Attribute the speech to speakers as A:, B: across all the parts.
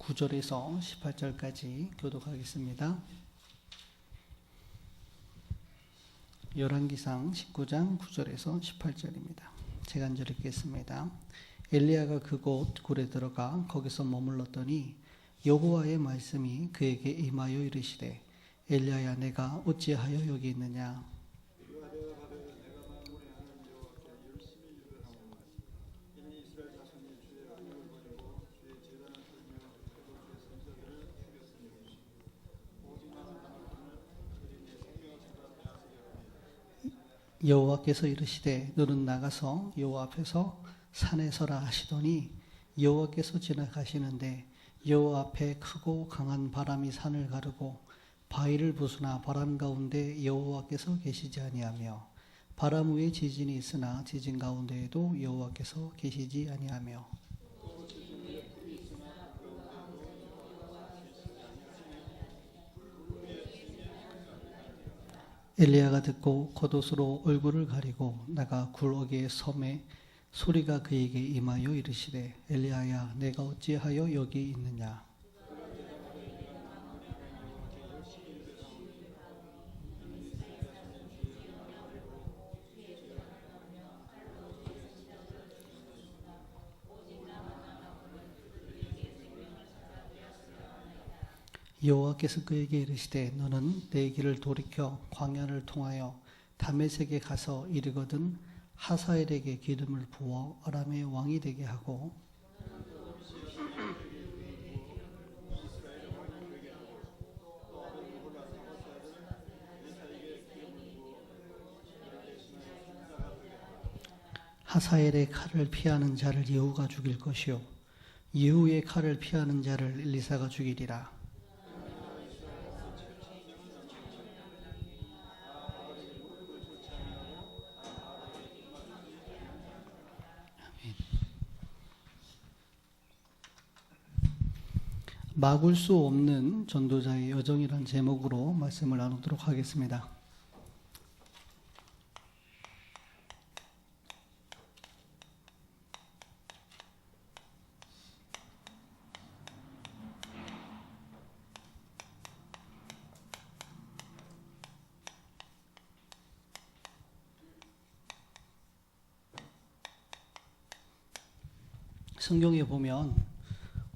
A: 9절에서 18절까지 교독하겠습니다. 열왕기상 19장 9절에서 18절입니다. 제가 한 절 읽겠습니다. 엘리야가 그곳 굴에 들어가 거기서 머물렀더니 여호와의 말씀이 그에게 임하여 이르시되 엘리야야 내가 어찌하여 여기 있느냐. 여호와께서 이르시되 너는 나가서 여호와 앞에서 산에 서라 하시더니 여호와께서 지나가시는데 여호와 앞에 크고 강한 바람이 산을 가르고 바위를 부수나 바람 가운데 여호와께서 계시지 아니하며 바람 위에 지진이 있으나 지진 가운데에도 여호와께서 계시지 아니하며 엘리야가 듣고 겉옷으로 얼굴을 가리고 나가 굴어기의 섬에 소리가 그에게 임하여 이르시되 엘리야야 내가 어찌하여 여기 있느냐. 여호와께서 그에게 이르시되 너는 내 길을 돌이켜 광야를 통하여 다메섹에 가서 이르거든 하사엘에게 기름을 부어 아람의 왕이 되게 하고 하사엘의 칼을 피하는 자를 예후가 죽일 것이요 예후의 칼을 피하는 자를 엘리사가 죽이리라. 막을 수 없는 전도자의 여정이란 제목으로 말씀을 나누도록 하겠습니다. 성경에 보면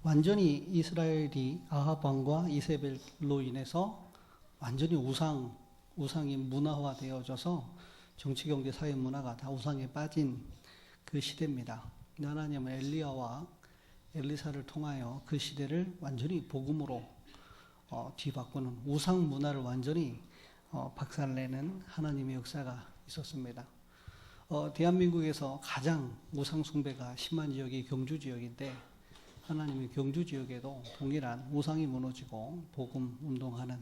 A: 완전히 이스라엘이 아합 왕과 이세벨로 인해서 완전히 우상이 문화화되어져서 정치, 경제, 사회 문화가 다 우상에 빠진 그 시대입니다. 하나님은 엘리야와 엘리사를 통하여 그 시대를 완전히 복음으로 뒤바꾸는 우상 문화를 완전히 박살내는 하나님의 역사가 있었습니다. 대한민국에서 가장 우상 숭배가 심한 지역이 경주 지역인데 하나님의 경주 지역에도 동일한 우상이 무너지고 복음 운동하는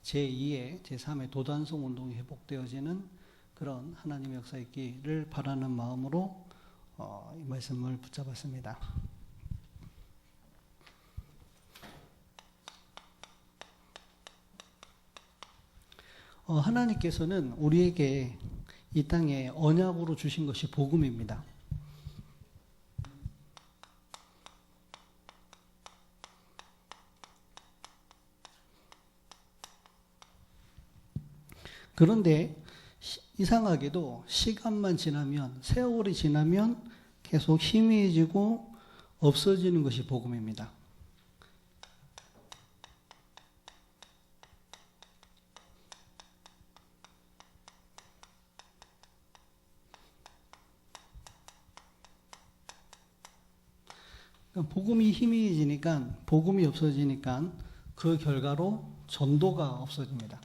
A: 제2의 제3의 도단성 운동이 회복되어지는 그런 하나님의 역사 있기를 바라는 마음으로 이 말씀을 붙잡았습니다. 하나님께서는 우리에게 이 땅에 언약으로 주신 것이 복음입니다. 그런데 이상하게도 시간만 지나면 세월이 지나면 계속 희미해지고 없어지는 것이 복음입니다. 복음이 희미해지니까 복음이 없어지니까 그 결과로 전도가 없어집니다.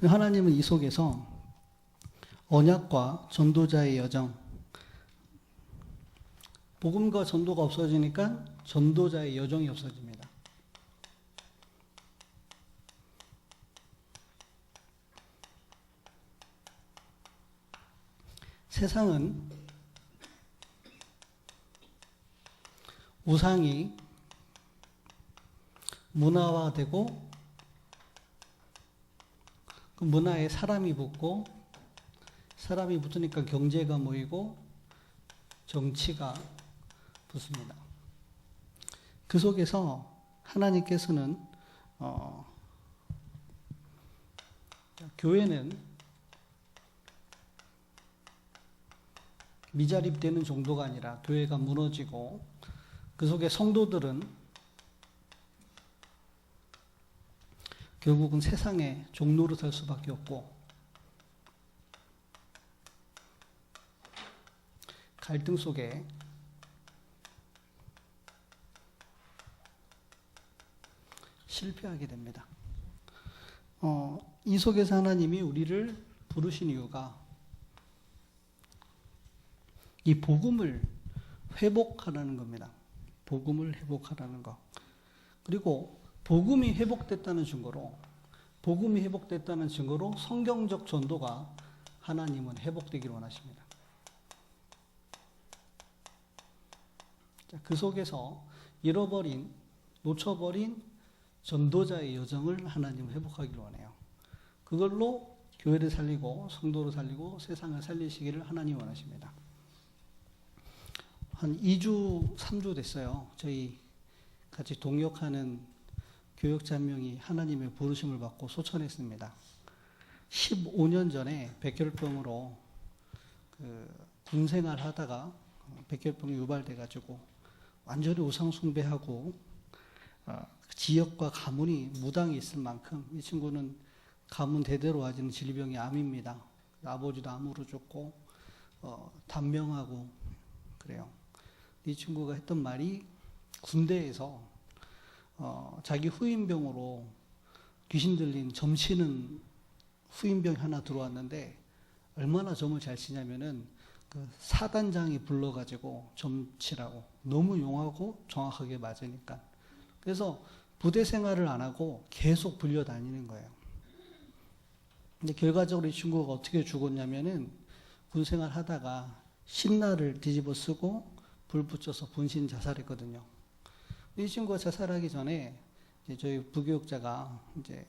A: 하나님은 이 속에서 언약과 전도자의 여정, 복음과 전도가 없어지니까 전도자의 여정이 없어집니다. 세상은 우상이 문화화되고 그 문화에 사람이 붙고 사람이 붙으니까 경제가 모이고 정치가 붙습니다. 그 속에서 하나님께서는 교회는 미자립되는 정도가 아니라 교회가 무너지고 그 속에 성도들은 결국은 세상의 종로로 살 수밖에 없고 갈등 속에 실패하게 됩니다. 이 속에서 하나님이 우리를 부르신 이유가 이 복음을 회복하라는 겁니다. 복음을 회복하라는 것. 그리고 복음이 회복됐다는 증거로 성경적 전도가 하나님은 회복되기를 원하십니다. 그 속에서 잃어버린, 놓쳐버린 전도자의 여정을 하나님은 회복하기를 원해요. 그걸로 교회를 살리고 성도를 살리고 세상을 살리시기를 하나님이 원하십니다. 한 2주, 3주 됐어요. 저희 같이 동역하는 교역자 한 명이 하나님의 부르심을 받고 소천했습니다. 15년 전에 백혈병으로 군생활 하다가 백혈병이 유발돼가지고 완전히 우상숭배하고 지역과 가문이 무당이 있을 만큼 이 친구는 가문 대대로 와지는 질병이 암입니다. 아버지도 암으로 죽고 단명하고 그래요. 이 친구가 했던 말이 군대에서 자기 후임병으로 귀신 들린 점치는 후임병 하나 들어왔는데 얼마나 점을 잘 치냐면은 그 사단장이 불러가지고 점치라고 너무 용하고 정확하게 맞으니까 그래서 부대 생활을 안 하고 계속 불려다니는 거예요. 근데 결과적으로 이 친구가 어떻게 죽었냐면은 군 생활 하다가 신라를 뒤집어 쓰고 불 붙여서 분신 자살했거든요. 이 친구가 자살하기 전에 이제 저희 부교육자가 이제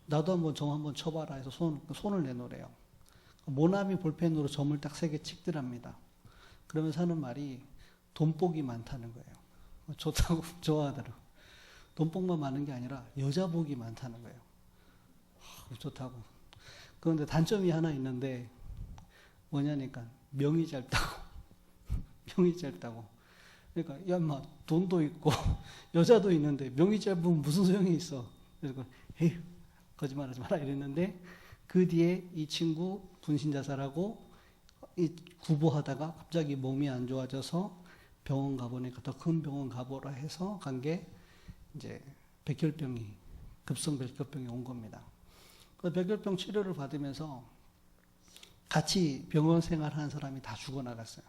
A: 나도 한번 점 한번 쳐봐라 해서 손을 내놓으래요. 모나미 볼펜으로 점을 딱 3개 찍더랍니다. 그러면서 하는 말이 돈복이 많다는 거예요. 좋다고 좋아하더라고. 돈복만 많은 게 아니라 여자복이 많다는 거예요. 좋다고. 그런데 단점이 하나 있는데 뭐냐니까 명이 짧다고. 명이 짧다고. 그러니까 야 인마 돈도 있고 여자도 있는데 명이 짧으면 무슨 소용이 있어. 그래서 에이 거짓말하지 마라 이랬는데 그 뒤에 이 친구 분신 자살하고 구보하다가 갑자기 몸이 안 좋아져서 병원 가보니까 더 큰 병원 가보라 해서 간 게 이제 급성 백혈병이 온 겁니다. 그 백혈병 치료를 받으면서 같이 병원 생활하는 사람이 다 죽어나갔어요.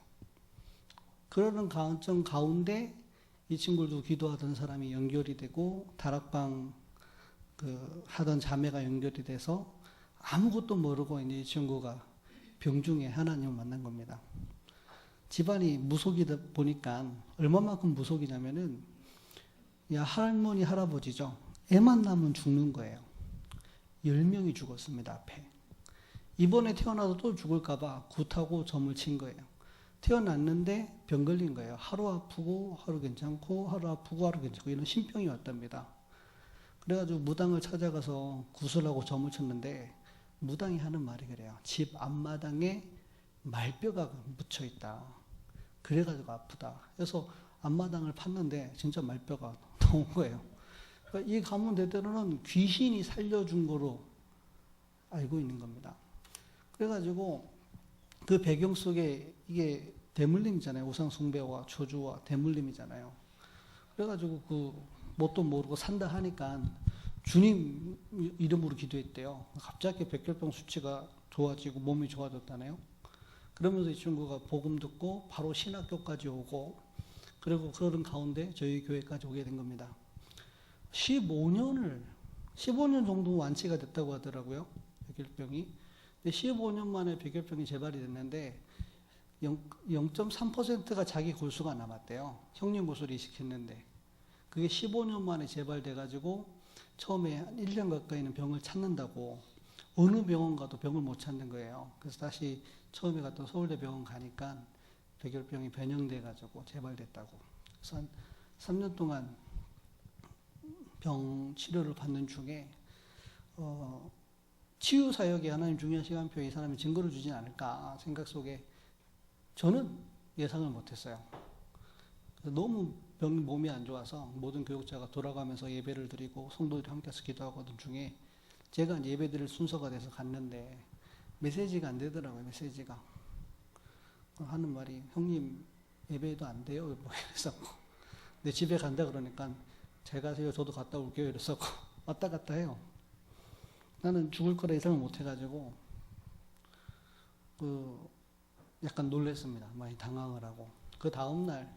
A: 그러는 가정 가운데 이 친구도 기도하던 사람이 연결이 되고 다락방 하던 자매가 연결이 돼서 아무것도 모르고 이제 이 친구가 병중에 하나님을 만난 겁니다. 집안이 무속이다 보니까 얼마만큼 무속이냐면은 야 할머니 할아버지죠. 애만 낳으면 죽는 거예요. 10명이 죽었습니다. 앞에. 이번에 태어나도 또 죽을까봐 굿하고 점을 친 거예요. 태어났는데 병 걸린 거예요. 하루 아프고 하루 괜찮고 하루 아프고 하루 괜찮고 이런 신병이 왔답니다. 그래가지고 무당을 찾아가서 구슬하고 점을 쳤는데 무당이 하는 말이 그래요. 집 앞마당에 말뼈가 묻혀 있다. 그래가지고 아프다. 그래서 앞마당을 팠는데 진짜 말뼈가 나온 거예요. 그러니까 이 가문 대대로는 귀신이 살려준 거로 알고 있는 겁니다. 그래가지고 그 배경 속에 이게 대물림이잖아요. 우상숭배와 저주와 대물림이잖아요. 그래가지고 그 뭣도 모르고 산다 하니까 주님 이름으로 기도했대요. 갑자기 백혈병 수치가 좋아지고 몸이 좋아졌다네요. 그러면서 이 친구가 복음 듣고 바로 신학교까지 오고 그리고 그런 가운데 저희 교회까지 오게 된 겁니다. 15년 정도 완치가 됐다고 하더라고요. 백혈병이. 근데 15년 만에 백혈병이 재발이 됐는데 0.3%가 자기 골수가 남았대요. 형님 고소를 이식했는데 그게 15년 만에 재발돼가지고 처음에 한 1년 가까이는 병을 찾는다고 어느 병원 가도 병을 못 찾는 거예요. 그래서 다시 처음에 갔던 서울대 병원 가니까 백열병이 변형돼가지고 재발됐다고. 그래서 한 3년 동안 병 치료를 받는 중에 치유 사역에 하나님 중요한 시간표에 이 사람이 증거를 주지 않을까 생각 속에 저는 예상을 못했어요. 너무 몸이 안 좋아서 모든 교육자가 돌아가면서 예배를 드리고 성도들이 함께해서 기도하거든 중에 제가 이제 예배 드릴 순서가 돼서 갔는데 메시지가 안 되더라고요. 메시지가 하는 말이 형님 예배도 안 돼요. 뭐 이랬었고 내 집에 간다 그러니까 잘 가세요. 저도 갔다 올게요. 이랬었고 왔다 갔다 해요. 나는 죽을 거라 예상을 못 해가지고 약간 놀랬습니다. 많이 당황을 하고 그 다음 날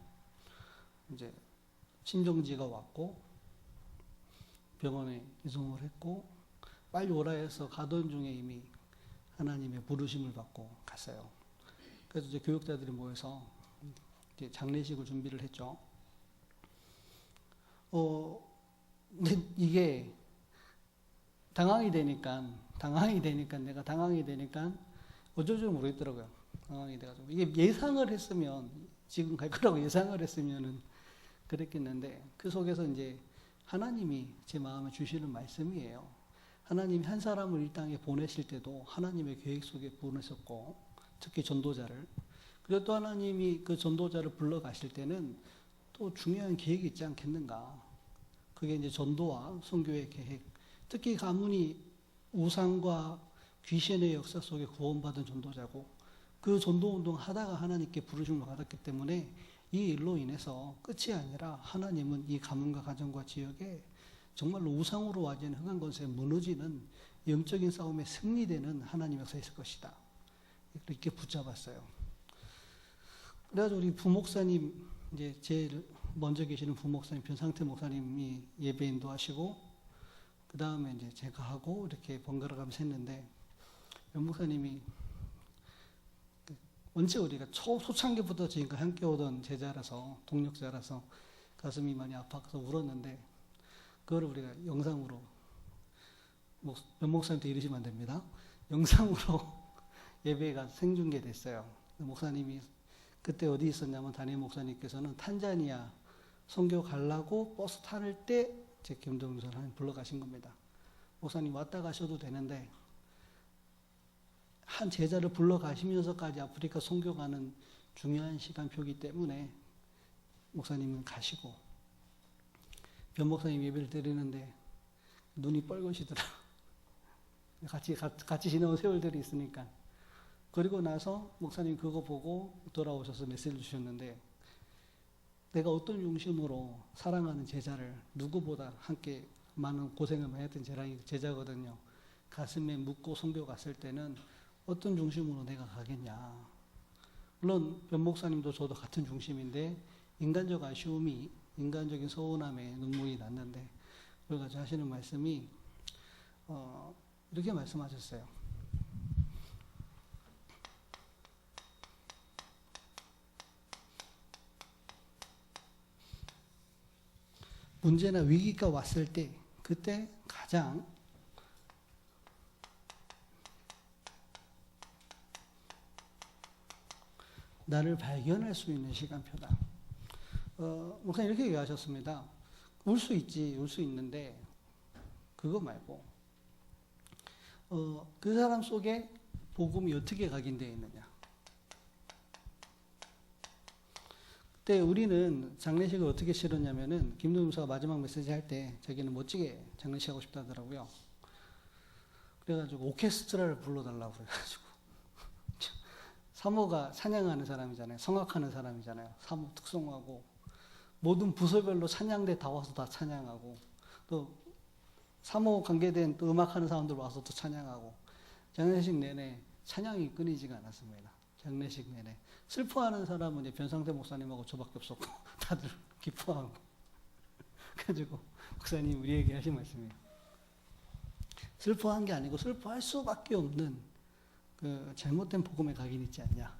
A: 이제 친정지가 왔고 병원에 이송을 했고 빨리 오라 해서 가던 중에 이미 하나님의 부르심을 받고 갔어요. 그래서 이제 교육자들이 모여서 이제 장례식을 준비를 했죠. 근데 이게 당황이 되니까 내가 당황이 되니까 어쩔 줄 모르겠더라고요. 당황이 돼가지고 이게 예상을 했으면 지금 갈 거라고 예상을 했으면은 그랬겠는데 그 속에서 이제 하나님이 제 마음에 주시는 말씀이에요. 하나님이 한 사람을 이 땅에 보내실 때도 하나님의 계획 속에 보내셨고 특히 전도자를 그리고 또 하나님이 그 전도자를 불러가실 때는 또 중요한 계획이 있지 않겠는가. 그게 이제 전도와 선교의 계획 특히 가문이 우상과 귀신의 역사 속에 구원받은 전도자고 그 전도운동 하다가 하나님께 부르심을 받았기 때문에 이 일로 인해서 끝이 아니라 하나님은 이 가문과 가정과 지역에 정말로 우상으로 와진 흥한 것에 무너지는 영적인 싸움에 승리되는 하나님의 역사가 있을 것이다. 이렇게 붙잡았어요. 그래가지고 우리 부목사님 이제 제일 먼저 계시는 부목사님 변상태 목사님이 예배 인도하시고 그 다음에 이제 제가 하고 이렇게 번갈아 가면서 했는데 변 목사님이 원체 우리가 초창기부터 지금까지 함께 오던 제자라서 동력자라서 가슴이 많이 아파서 울었는데 그거를 우리가 영상으로 변 목사님한테 이러시면 안 됩니다. 영상으로 예배가 생중계됐어요. 목사님이 그때 어디 있었냐면 담임 목사님께서는 탄자니아 선교 가려고 버스 탈 때 제 김동준 목사님 불러가신 겁니다. 목사님 왔다 가셔도 되는데 한 제자를 불러가시면서까지 아프리카 선교 가는 중요한 시간표이기 때문에 목사님은 가시고 변 목사님 예배를 드리는데 눈이 뻘겋시더라. 같이 지내온 세월들이 있으니까. 그리고 나서 목사님 그거 보고 돌아오셔서 메시지를 주셨는데 내가 어떤 중심으로 사랑하는 제자를 누구보다 함께 많은 고생을 많이 했던 제자거든요. 가슴에 묻고 선교 갔을 때는 어떤 중심으로 내가 가겠냐. 물론 변 목사님도 저도 같은 중심인데 인간적 아쉬움이 인간적인 서운함에 눈물이 났는데 그래가지고 하시는 말씀이 이렇게 말씀하셨어요. 문제나 위기가 왔을 때 그때 가장 나를 발견할 수 있는 시간표다. 목사님 이렇게 얘기하셨습니다. 울 수 있지, 울 수 있는데 그거 말고 그 사람 속에 복음이 어떻게 각인되어 있느냐. 그때 우리는 장례식을 어떻게 치렀냐면은 김동준 목사가 마지막 메시지 할 때 자기는 멋지게 장례식 하고 싶다 하더라고요. 그래가지고 오케스트라를 불러달라고 그래가지고 사모가 찬양하는 사람이잖아요. 성악하는 사람이잖아요. 사모 특성하고 모든 부서별로 찬양대 다 와서 다 찬양하고 또 사모 관계된 또 음악하는 사람들 와서 또 찬양하고 장례식 내내 찬양이 끊이지가 않았습니다. 장례식 내내 슬퍼하는 사람은 이제 변상태 목사님하고 저밖에 없었고 다들 기뻐하고 그래가지고 목사님 우리에게 하신 말씀이에요. 슬퍼한 게 아니고 슬퍼할 수밖에 없는 그 잘못된 복음의 각인이 있지 않냐.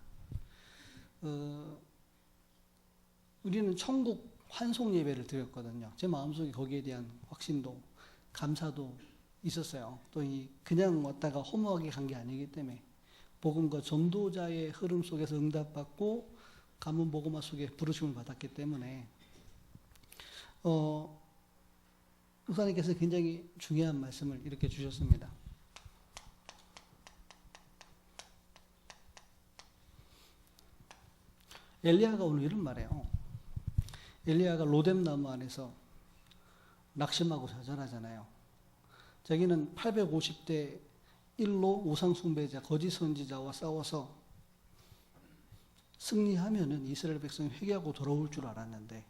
A: 우리는 천국 환송 예배를 드렸거든요. 제 마음속에 거기에 대한 확신도 감사도 있었어요. 또 그냥 왔다가 허무하게 간 게 아니기 때문에 복음과 전도자의 흐름 속에서 응답받고 가문 복음화 속에 부르심을 받았기 때문에 목사님께서 굉장히 중요한 말씀을 이렇게 주셨습니다. 엘리야가 오늘 이런 말해요. 엘리야가 로뎀나무 안에서 낙심하고 좌절하잖아요. 자기는 850대 1로 우상숭배자, 거짓 선지자와 싸워서 승리하면은 이스라엘 백성이 회개하고 돌아올 줄 알았는데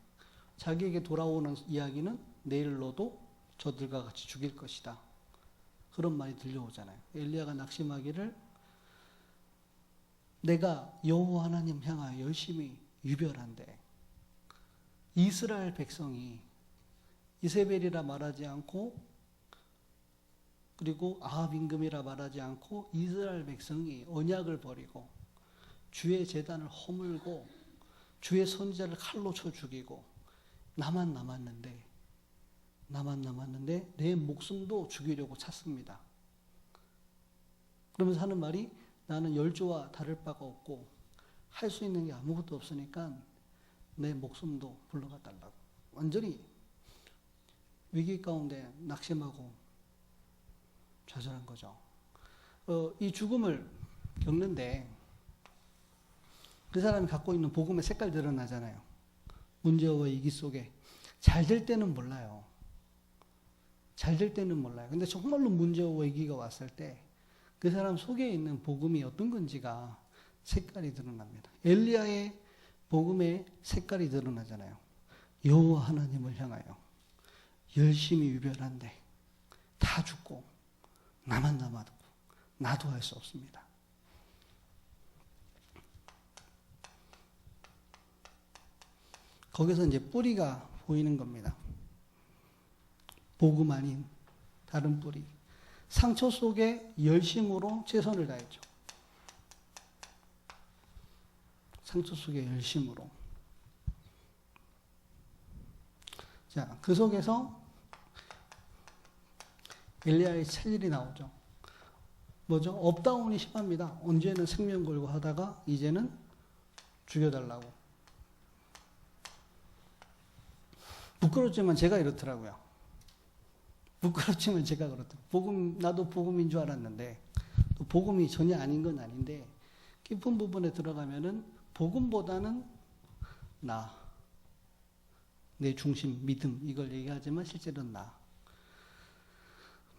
A: 자기에게 돌아오는 이야기는 내일 너도 저들과 같이 죽일 것이다. 그런 말이 들려오잖아요. 엘리야가 낙심하기를 내가 여호와 하나님 향하여 열심히 유별한데 이스라엘 백성이 이세벨이라 말하지 않고 그리고 아합 임금이라 말하지 않고 이스라엘 백성이 언약을 버리고 주의 제단을 허물고 주의 선지자를 칼로 쳐 죽이고 나만 남았는데 내 목숨도 죽이려고 찼습니다. 그러면서 하는 말이 나는 열조와 다를 바가 없고 할 수 있는 게 아무것도 없으니까 내 목숨도 불러가 달라고. 완전히 위기 가운데 낙심하고 좌절한 거죠. 이 죽음을 겪는데 그 사람이 갖고 있는 복음의 색깔 드러나잖아요. 문제와 위기 속에 잘 될 때는 몰라요. 잘 될 때는 몰라요. 근데 정말로 문제와 위기가 왔을 때 그 사람 속에 있는 복음이 어떤 건지가 색깔이 드러납니다. 엘리야의 복음의 색깔이 드러나잖아요. 여호와 하나님을 향하여 열심히 유별한데 다 죽고 나만 남아도 나도 할 수 없습니다. 거기서 이제 뿌리가 보이는 겁니다. 복음 아닌 다른 뿌리. 상처 속에 열심으로 최선을 다했죠. 상처 속에 열심으로. 자, 그 속에서 엘리야의 체질이 나오죠. 뭐죠? 업다운이 심합니다. 언제는 생명 걸고 하다가 이제는 죽여달라고. 부끄럽지만 제가 이렇더라고요. 부끄럽지만 제가 그렇더라고요. 나도 복음인 줄 알았는데 또 복음이 전혀 아닌 건 아닌데 깊은 부분에 들어가면은 복음보다는 내 중심, 믿음 이걸 얘기하지만 실제로는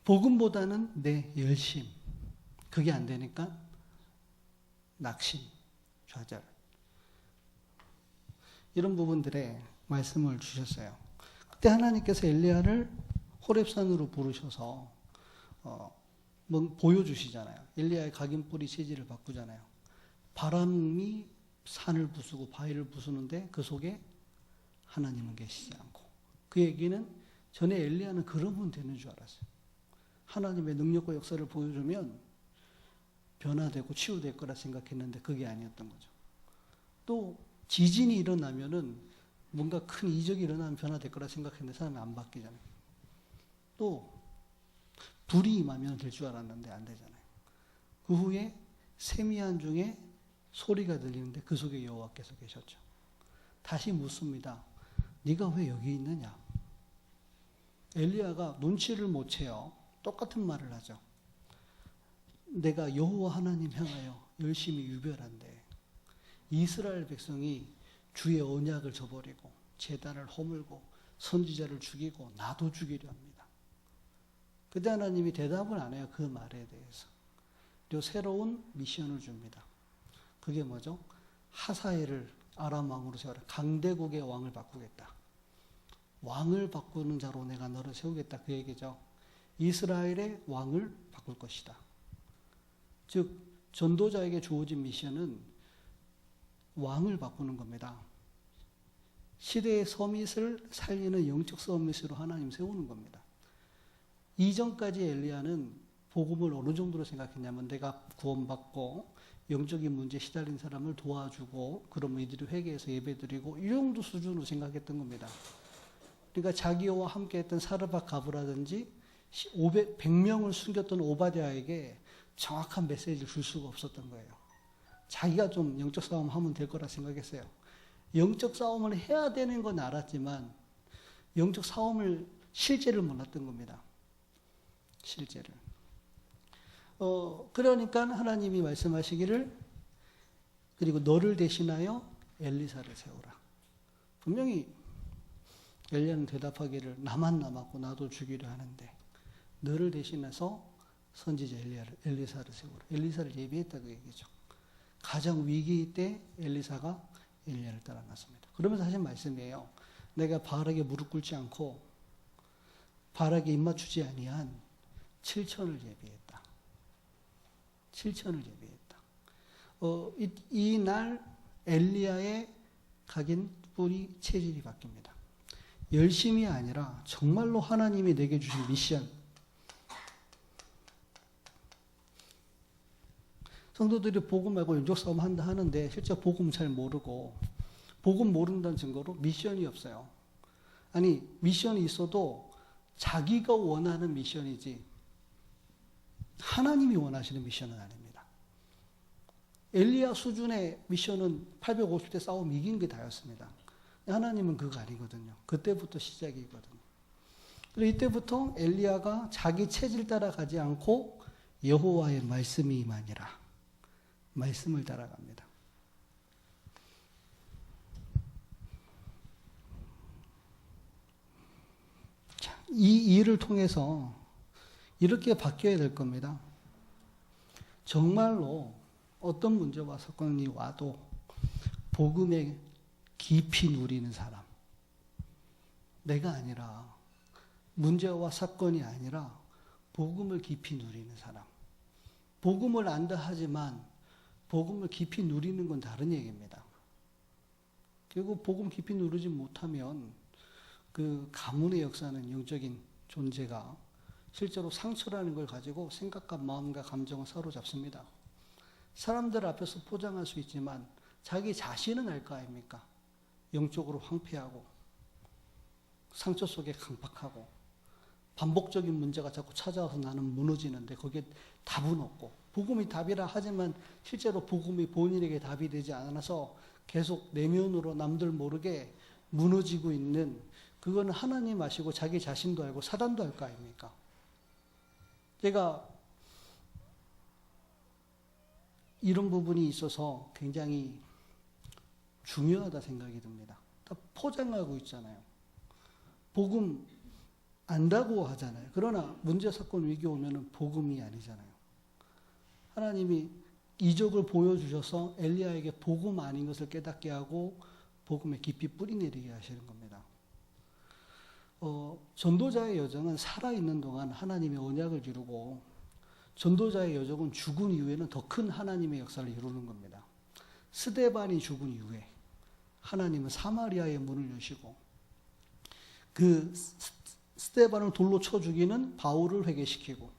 A: 복음보다는 내 열심 그게 안 되니까 낙심, 좌절 이런 부분들에 말씀을 주셨어요. 그때 하나님께서 엘리야를 호렙산으로 부르셔서 보여주시잖아요. 엘리야의 각인뿌리 체질을 바꾸잖아요. 바람이 산을 부수고 바위를 부수는데 그 속에 하나님은 계시지 않고 그 얘기는 전에 엘리야는 그러면 되는 줄 알았어요. 하나님의 능력과 역사를 보여주면 변화되고 치유될 거라 생각했는데 그게 아니었던 거죠. 또 지진이 일어나면은 뭔가 큰 이적이 일어나면 변화될 거라 생각했는데 사람이 안 바뀌잖아요. 또 불이 임하면 될 줄 알았는데 안 되잖아요. 그 후에 세미한 중에 소리가 들리는데 그 속에 여호와께서 계셨죠. 다시 묻습니다. 네가 왜 여기 있느냐? 엘리야가 눈치를 못 채요. 똑같은 말을 하죠. 내가 여호와 하나님 향하여 열심히 유별한데 이스라엘 백성이 주의 언약을 저버리고 제단을 허물고 선지자를 죽이고 나도 죽이려 합니다. 그때 하나님이 대답을 안 해요. 그 말에 대해서. 그리고 새로운 미션을 줍니다. 그게 뭐죠? 하사엘을 아람 왕으로 세워라. 강대국의 왕을 바꾸겠다. 왕을 바꾸는 자로 내가 너를 세우겠다. 그 얘기죠. 이스라엘의 왕을 바꿀 것이다. 즉 전도자에게 주어진 미션은 왕을 바꾸는 겁니다. 시대의 서밋을 살리는 영적 서밋으로 하나님 세우는 겁니다. 이전까지 엘리야는 복음을 어느 정도로 생각했냐면 내가 구원받고 영적인 문제에 시달린 사람을 도와주고 그러면 이들이 회개해서 예배드리고 이 정도 수준으로 생각했던 겁니다. 그러니까 자기와 함께 했던 사르밧 가브라든지 100명을 숨겼던 오바댜에게 정확한 메시지를 줄 수가 없었던 거예요. 자기가 좀 영적 싸움 하면 될 거라 생각했어요. 영적 싸움을 해야 되는 건 알았지만 영적 싸움을 실제를 몰랐던 겁니다. 실제를. 그러니까 하나님이 말씀하시기를 그리고 너를 대신하여 엘리사를 세우라. 분명히 엘리야는 대답하기를 나만 남았고 나도 죽이려 하는데 너를 대신해서 선지자 엘리사를 세우라. 엘리사를 예비했다고 얘기죠. 가장 위기 때 엘리사가 엘리야를 따라 나섭니다. 그러면서 하신 말씀이에요. 내가 바알에게 무릎 꿇지 않고 바알에게 입맞추지 아니한 7천을 예비했다. 7천을 예비했다. 이날 엘리야의 각인 뿌리 체질이 바뀝니다. 열심이 아니라 정말로 하나님이 내게 주신 미션. 성도들이 복음 알고 영적 싸움 한다 하는데 실제 복음 잘 모르고 복음 모른다는 증거로 미션이 없어요. 아니 미션이 있어도 자기가 원하는 미션이지 하나님이 원하시는 미션은 아닙니다. 엘리야 수준의 미션은 850대 싸움 이긴 게 다였습니다. 하나님은 그거 아니거든요. 그때부터 시작이거든요. 그리고 이때부터 엘리야가 자기 체질 따라가지 않고 여호와의 말씀이 임하니라. 말씀을 따라갑니다. 자, 이 일을 통해서 이렇게 바뀌어야 될 겁니다. 정말로 어떤 문제와 사건이 와도 복음에 깊이 누리는 사람. 내가 아니라 문제와 사건이 아니라 복음을 깊이 누리는 사람. 복음을 안다 하지만 복음을 깊이 누리는 건 다른 얘기입니다. 결국 복음 깊이 누리지 못하면 그 가문의 역사는 영적인 존재가 실제로 상처라는 걸 가지고 생각과 마음과 감정을 사로잡습니다. 사람들 앞에서 포장할 수 있지만 자기 자신은 알 거 아닙니까? 영적으로 황폐하고 상처 속에 강박하고 반복적인 문제가 자꾸 찾아와서 나는 무너지는데 거기에 답은 없고 복음이 답이라 하지만 실제로 복음이 본인에게 답이 되지 않아서 계속 내면으로 남들 모르게 무너지고 있는 그거는 하나님 아시고 자기 자신도 알고 사단도 알 거 아닙니까? 제가 이런 부분이 있어서 굉장히 중요하다 생각이 듭니다. 다 포장하고 있잖아요. 복음 안다고 하잖아요. 그러나 문제, 사건, 위기 오면은 복음이 아니잖아요. 하나님이 이적을 보여주셔서 엘리야에게 복음 아닌 것을 깨닫게 하고 복음에 깊이 뿌리내리게 하시는 겁니다. 전도자의 여정은 살아있는 동안 하나님의 언약을 이루고 전도자의 여정은 죽은 이후에는 더 큰 하나님의 역사를 이루는 겁니다. 스데반이 죽은 이후에 하나님은 사마리아의 문을 여시고 그 스데반을 돌로 쳐 죽이는 바울을 회개시키고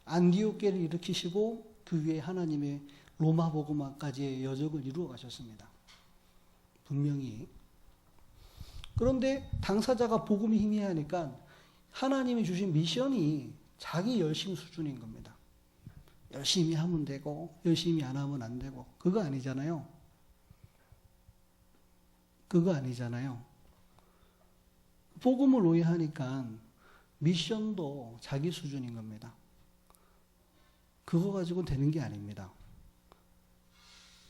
A: 안디옥계를 일으키시고 그 위에 하나님의 로마 복음화까지의 여정을 이루어 가셨습니다. 분명히. 그런데 당사자가 복음이 희미하니까 하나님이 주신 미션이 자기 열심 수준인 겁니다. 열심히 하면 되고 열심히 안 하면 안 되고 그거 아니잖아요. 그거 아니잖아요. 복음을 오해하니까 미션도 자기 수준인 겁니다. 그거 가지고 되는 게 아닙니다.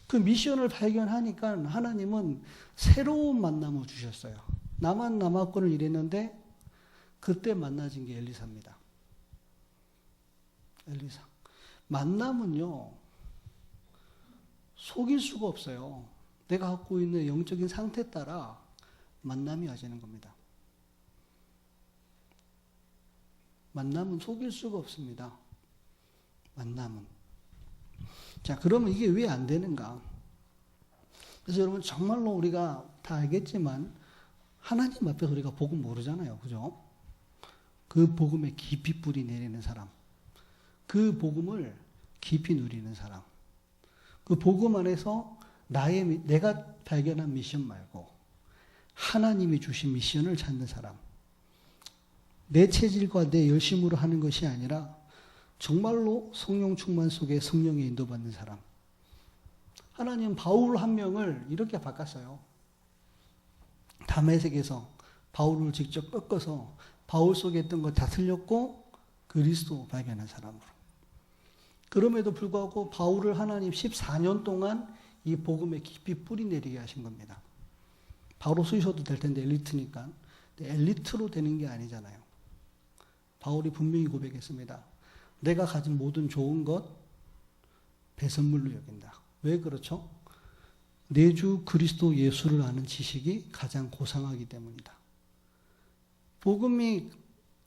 A: 그 미션을 발견하니까 하나님은 새로운 만남을 주셨어요. 나만 남았거늘 이랬는데 그때 만나진 게 엘리사입니다. 엘리사. 만남은요, 속일 수가 없어요. 내가 갖고 있는 영적인 상태에 따라 만남이 와지는 겁니다. 만남은 속일 수가 없습니다. 만남은. 자, 그러면 이게 왜 안 되는가? 그래서 여러분 정말로 우리가 다 알겠지만 하나님 앞에서 우리가 복음 모르잖아요. 그죠? 그 복음에 깊이 뿌리 내리는 사람. 그 복음을 깊이 누리는 사람. 그 복음 안에서 내가 발견한 미션 말고 하나님이 주신 미션을 찾는 사람. 내 체질과 내 열심으로 하는 것이 아니라 정말로 성령 충만 속에 성령에 인도받는 사람. 하나님 바울 한 명을 이렇게 바꿨어요. 다메섹에서 바울을 직접 꺾어서 바울 속에 있던 거 다 틀렸고 그리스도 발견한 사람으로. 그럼에도 불구하고 바울을 하나님 14년 동안 이 복음에 깊이 뿌리 내리게 하신 겁니다. 바로 쓰셔도 될 텐데 엘리트니까. 엘리트로 되는 게 아니잖아요. 바울이 분명히 고백했습니다. 내가 가진 모든 좋은 것 배선물로 여긴다. 왜 그렇죠? 내 주 그리스도 예수를 아는 지식이 가장 고상하기 때문이다.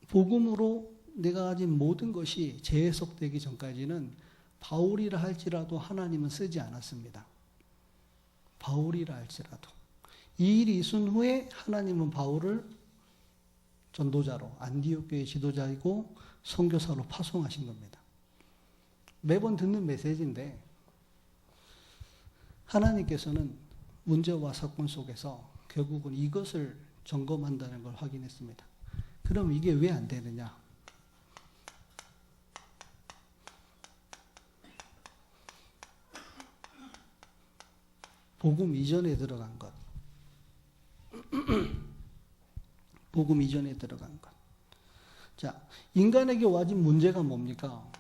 A: 복음으로 내가 가진 모든 것이 재해석되기 전까지는 바울이라 할지라도 하나님은 쓰지 않았습니다. 바울이라 할지라도. 이 일이 있은 후에 하나님은 바울을 전도자로, 안디옥 교회 지도자이고 선교사로 파송하신 겁니다. 매번 듣는 메시지인데 하나님께서는 문제와 사건 속에서 결국은 이것을 점검한다는 걸 확인했습니다. 그럼 이게 왜 안 되느냐? 복음 이전에 들어간 것. 복음 이전에 들어간 것. 자, 인간에게 와진 문제가 뭡니까?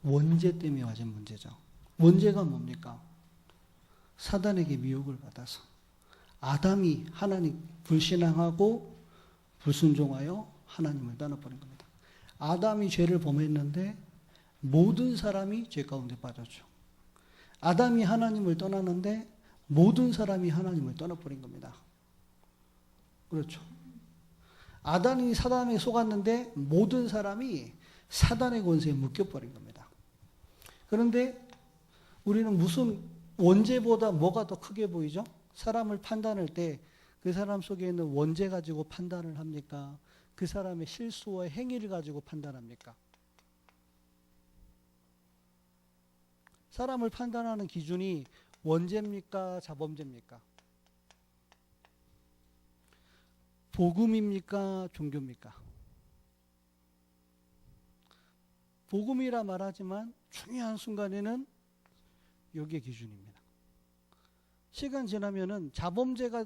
A: 원죄 때문에 와진 문제죠. 원죄가 뭡니까? 사단에게 미혹을 받아서 아담이 하나님 불신앙하고 불순종하여 하나님을 떠나버린 겁니다. 아담이 죄를 범했는데 모든 사람이 죄 가운데 빠졌죠. 아담이 하나님을 떠나는데 모든 사람이 하나님을 떠나버린 겁니다. 그렇죠. 아담이 사단에 속았는데 모든 사람이 사단의 권세에 묶여버린 겁니다. 그런데 우리는 무슨 원죄보다 뭐가 더 크게 보이죠? 사람을 판단할 때 그 사람 속에 있는 원죄 가지고 판단을 합니까? 그 사람의 실수와 행위를 가지고 판단합니까? 사람을 판단하는 기준이 원죄입니까? 자범죄입니까? 복음입니까? 종교입니까? 복음이라 말하지만 중요한 순간에는 여기에 기준입니다. 시간 지나면은 자범죄가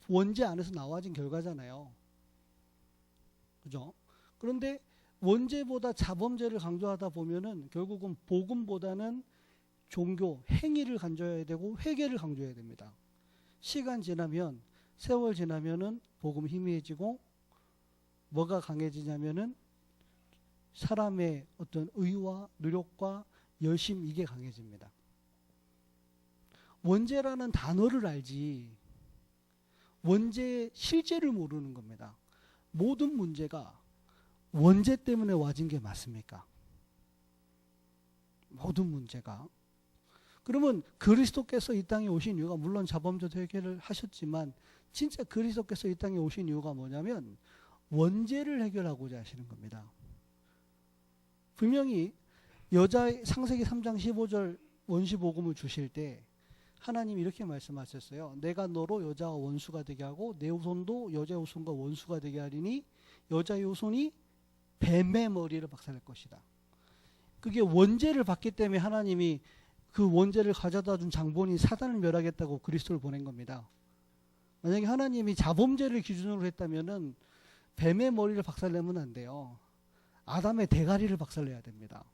A: 원죄 안에서 나와진 결과잖아요. 그죠? 그런데 원죄보다 자범죄를 강조하다 보면은 결국은 복음보다는 종교, 행위를 강조해야 되고 회개를 강조해야 됩니다. 시간 지나면, 세월 지나면은 복음 희미해지고 뭐가 강해지냐면은 사람의 어떤 의와 노력과 열심 이게 강해집니다. 원죄라는 단어를 알지 원죄의 실제를 모르는 겁니다. 모든 문제가 원죄 때문에 와진 게 맞습니까? 모든 문제가. 그러면 그리스도께서 이 땅에 오신 이유가 물론 자범죄도 해결을 하셨지만 진짜 그리스도께서 이 땅에 오신 이유가 뭐냐면 원죄를 해결하고자 하시는 겁니다. 분명히 창세기 3장 15절 원시복음을 주실 때 하나님이 이렇게 말씀하셨어요. 내가 너로 여자와 원수가 되게 하고 내 후손도 여자의 후손과 원수가 되게 하리니 여자의 후손이 뱀의 머리를 박살낼 것이다. 그게 원죄를 받기 때문에 하나님이 그 원죄를 가져다 준 장본인 사단을 멸하겠다고 그리스도를 보낸 겁니다. 만약에 하나님이 자범죄를 기준으로 했다면은 뱀의 머리를 박살내면 안 돼요. 아담의 대가리를 박살내야 됩니다.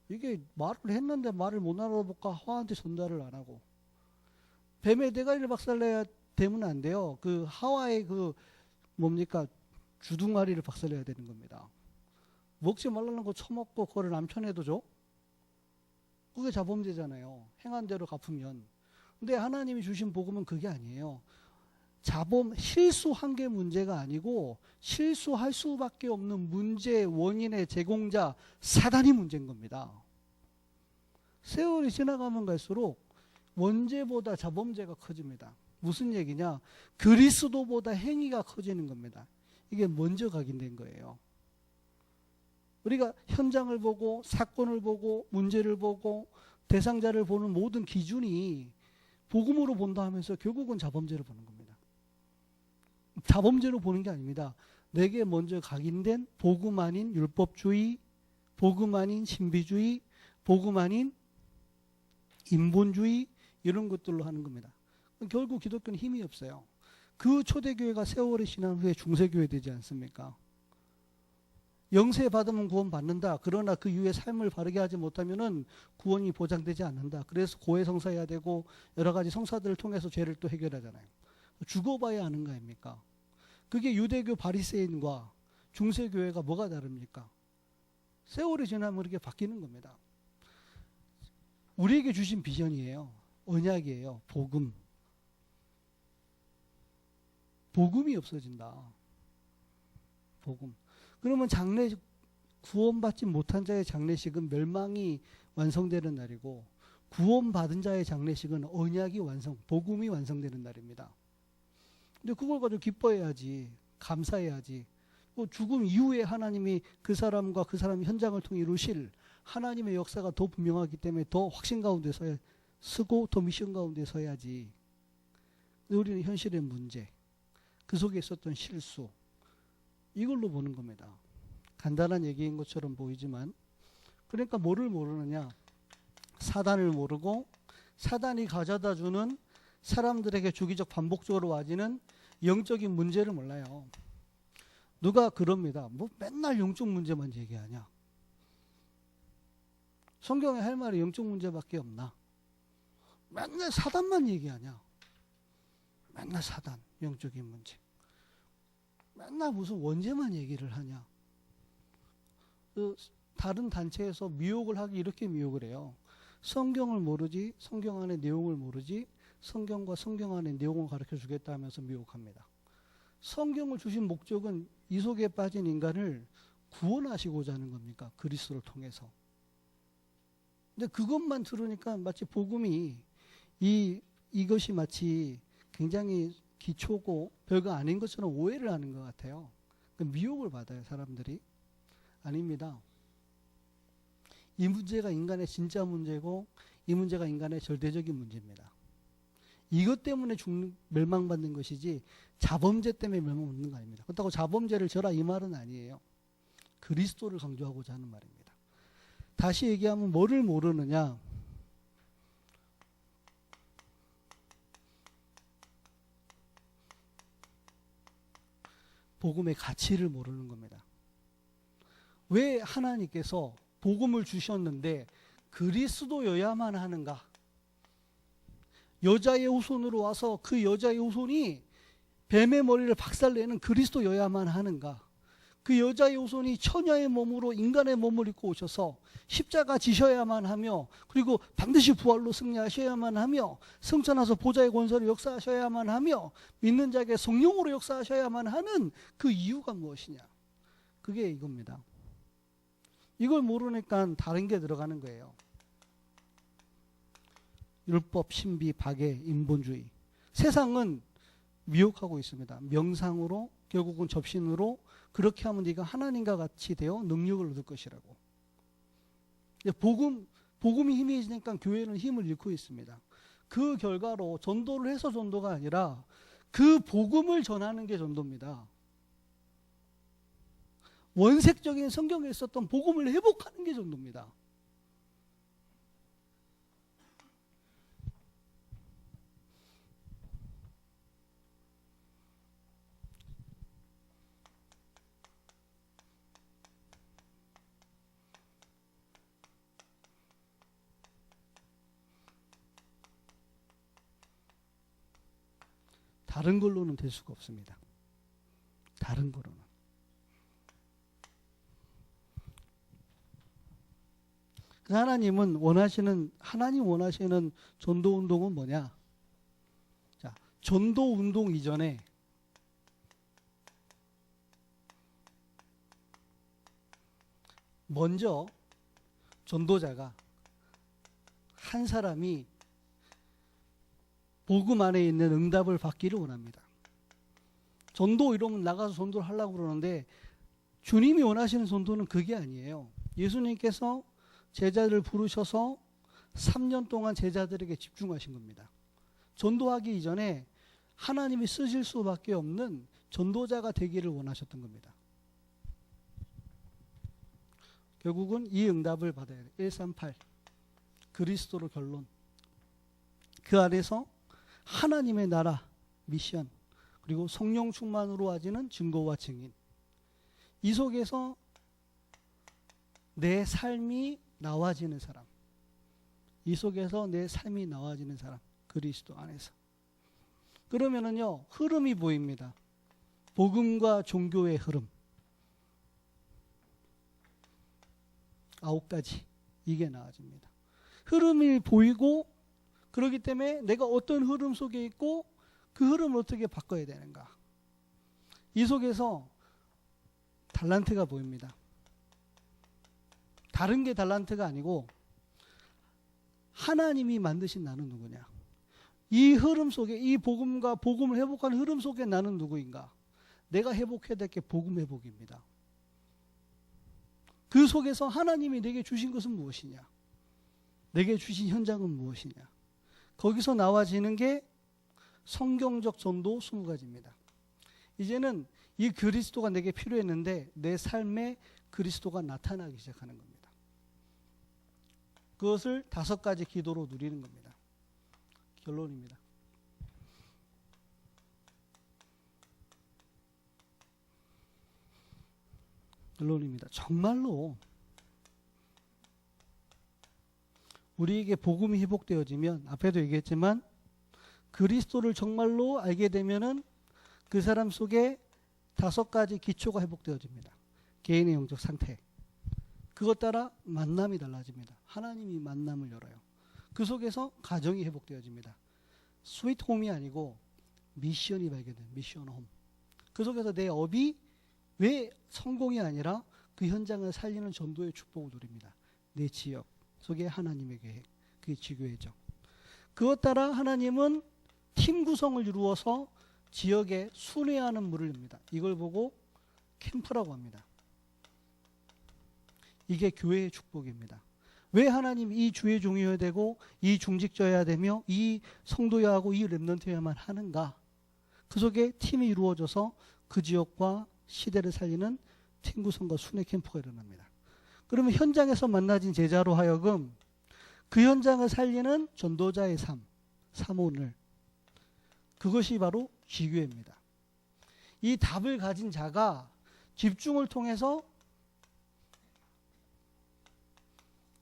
A: 이게 말을 했는데 말을 못 알아볼까 하와한테 전달을 안 하고 뱀의 대가리를 박살내야 되면 안 돼요. 그 하와의 그 뭡니까 주둥아리를 박살내야 되는 겁니다. 먹지 말라는 거 처먹고 그거를 남편에도 줘? 그게 자범죄잖아요. 행한 대로 갚으면. 근데 하나님이 주신 복음은 그게 아니에요. 실수한 게 문제가 아니고 실수할 수밖에 없는 문제의 원인의 제공자 사단이 문제인 겁니다. 세월이 지나가면 갈수록 원죄보다 자범죄가 커집니다. 무슨 얘기냐? 그리스도보다 행위가 커지는 겁니다. 이게 먼저 각인된 거예요. 우리가 현장을 보고 사건을 보고 문제를 보고 대상자를 보는 모든 기준이 복음으로 본다 하면서 결국은 자범죄를 보는 겁니다. 자범죄로 보는 게 아닙니다. 내게 먼저 각인된 복음 아닌 율법주의, 복음 아닌 신비주의, 복음 아닌 인본주의 이런 것들로 하는 겁니다. 결국 기독교는 힘이 없어요. 그 초대교회가 세월이 지난 후에 중세교회 되지 않습니까? 영세 받으면 구원 받는다. 그러나 그 이후에 삶을 바르게 하지 못하면은 구원이 보장되지 않는다. 그래서 고해 성사해야 되고 여러 가지 성사들을 통해서 죄를 또 해결하잖아요. 죽어봐야 하는 거 아닙니까? 그게 유대교 바리새인과 중세교회가 뭐가 다릅니까? 세월이 지나면 이렇게 바뀌는 겁니다. 우리에게 주신 비전이에요. 언약이에요. 복음. 복음이 없어진다. 복음. 그러면 구원받지 못한 자의 장례식은 멸망이 완성되는 날이고 구원받은 자의 장례식은 언약이 복음이 완성되는 날입니다. 근데 그걸 가지고 기뻐해야지, 감사해야지. 죽음 이후에 하나님이 그 사람과 그 사람 현장을 통해 이루실 하나님의 역사가 더 분명하기 때문에 더 확신 가운데 서고 더 미션 가운데 서야지. 우리는 현실의 문제, 그 속에 있었던 실수, 이걸로 보는 겁니다. 간단한 얘기인 것처럼 보이지만, 그러니까 뭐를 모르느냐? 사단을 모르고 사단이 가져다 주는 사람들에게 주기적 반복적으로 와지는 영적인 문제를 몰라요. 누가 그럽니다. 뭐 맨날 영적 문제만 얘기하냐? 성경에 할 말이 영적 문제밖에 없나? 맨날 사단만 얘기하냐? 맨날 사단, 영적인 문제. 맨날 무슨 원죄만 얘기를 하냐? 다른 단체에서 미혹을 하기 이렇게 미혹을 해요. 성경을 모르지, 성경 안의 내용을 모르지, 성경과 성경 안의 내용을 가르쳐 주겠다 하면서 미혹합니다. 성경을 주신 목적은 이 속에 빠진 인간을 구원하시고자 하는 겁니까? 그리스도를 통해서. 근데 그것만 들으니까 마치 복음이 이것이 마치 굉장히 기초고 별거 아닌 것처럼 오해를 하는 것 같아요. 미혹을 받아요, 사람들이. 아닙니다. 이 문제가 인간의 진짜 문제고 이 문제가 인간의 절대적인 문제입니다. 이것 때문에 멸망받는 것이지 자범죄 때문에 멸망받는 거 아닙니다. 그렇다고 자범죄를 져라 이 말은 아니에요. 그리스도를 강조하고자 하는 말입니다. 다시 얘기하면 뭐를 모르느냐? 복음의 가치를 모르는 겁니다. 왜 하나님께서 복음을 주셨는데 그리스도여야만 하는가? 여자의 후손으로 와서 그 여자의 후손이 뱀의 머리를 박살내는 그리스도여야만 하는가? 그 여자의 후손이 처녀의 몸으로 인간의 몸을 입고 오셔서 십자가 지셔야만 하며 그리고 반드시 부활로 승리하셔야만 하며 승천하서 보좌의 권세를 역사하셔야만 하며 믿는 자에게 성령으로 역사하셔야만 하는 그 이유가 무엇이냐? 그게 이겁니다. 이걸 모르니까 다른 게 들어가는 거예요. 율법, 신비, 박애, 인본주의. 세상은 미혹하고 있습니다. 명상으로 결국은 접신으로 그렇게 하면 네가 하나님과 같이 되어 능력을 얻을 것이라고. 복음이 희미해지니까 교회는 힘을 잃고 있습니다. 그 결과로 전도를 해서 전도가 아니라 그 복음을 전하는 게 전도입니다. 원색적인 성경에 있었던 복음을 회복하는 게 전도입니다. 다른 걸로는 될 수가 없습니다. 다른 거로는. 하나님 원하시는 전도 운동은 뭐냐? 자, 전도 운동 이전에 먼저 전도자가 한 사람이 복음 안에 있는 응답을 받기를 원합니다. 전도 이러면 나가서 전도를 하려고 그러는데 주님이 원하시는 전도는 그게 아니에요. 예수님께서 제자들을 부르셔서 3년 동안 제자들에게 집중하신 겁니다. 전도하기 이전에 하나님이 쓰실 수밖에 없는 전도자가 되기를 원하셨던 겁니다. 결국은 이 응답을 받아야 돼요. 138 그리스도로 결론. 그 안에서 하나님의 나라 미션, 그리고 성령 충만으로 와지는 증거와 증인, 이 속에서 내 삶이 나와지는 사람, 이 속에서 내 삶이 나와지는 사람, 그리스도 안에서. 그러면은요, 흐름이 보입니다. 복음과 종교의 흐름 9가지, 이게 나와집니다. 흐름이 보이고, 그렇기 때문에 내가 어떤 흐름 속에 있고 그 흐름을 어떻게 바꿔야 되는가. 이 속에서 달란트가 보입니다. 다른 게 달란트가 아니고 하나님이 만드신 나는 누구냐. 이 흐름 속에, 이 복음과 복음을 회복하는 흐름 속에 나는 누구인가. 내가 회복해야 될 게 복음 회복입니다. 그 속에서 하나님이 내게 주신 것은 무엇이냐, 내게 주신 현장은 무엇이냐. 거기서 나와지는 게 성경적 전도 20가지입니다. 이제는 이 그리스도가 내게 필요했는데 내 삶에 그리스도가 나타나기 시작하는 겁니다. 그것을 5가지 기도로 누리는 겁니다. 결론입니다. 결론입니다. 정말로 우리에게 복음이 회복되어지면, 앞에도 얘기했지만 그리스도를 정말로 알게 되면은 그 사람 속에 5가지 기초가 회복되어집니다. 개인의 영적 상태, 그것 따라 만남이 달라집니다. 하나님이 만남을 열어요. 그 속에서 가정이 회복되어집니다. 스위트 홈이 아니고 미션이 발견돼요. 미션 홈. 그 속에서 내 업이 왜 성공이 아니라 그 현장을 살리는 전도의 축복을 누립니다. 내 지역 속에 하나님의 계획, 그게 지교회죠. 그것 따라 하나님은 팀 구성을 이루어서 지역에 순회하는 물을 냅니다. 이걸 보고 캠프라고 합니다. 이게 교회의 축복입니다. 왜 하나님이 이 주의 종이어야 되고 이 중직자여야 되며 이 성도여야 하고 이 렘넌트여야만 하는가. 그 속에 팀이 이루어져서 그 지역과 시대를 살리는 팀 구성과 순회 캠프가 일어납니다. 그러면 현장에서 만나진 제자로 하여금 그 현장을 살리는 전도자의 삶, 사모늘, 그것이 바로 지교회입니다. 이 답을 가진 자가 집중을 통해서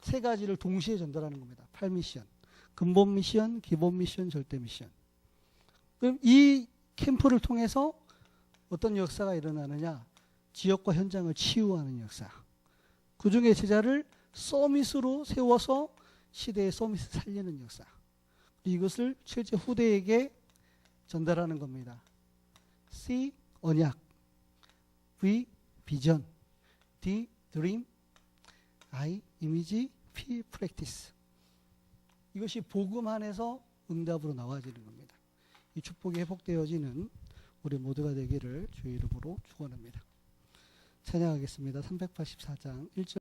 A: 3가지를 동시에 전달하는 겁니다. 8미션, 근본 미션, 기본 미션, 절대 미션. 그럼 이 캠프를 통해서 어떤 역사가 일어나느냐, 지역과 현장을 치유하는 역사. 그 중에 제자를 서밋으로 세워서 시대의 서밋을 살리는 역사. 이것을 실제 후대에게 전달하는 겁니다. C, 언약, V, 비전, D, 드림, I, 이미지, P, 프랙티스. 이것이 복음 안에서 응답으로 나와지는 겁니다. 이 축복이 회복되어지는 우리 모두가 되기를 주의 이름으로 축원합니다. 찬양하겠습니다. 384장 1절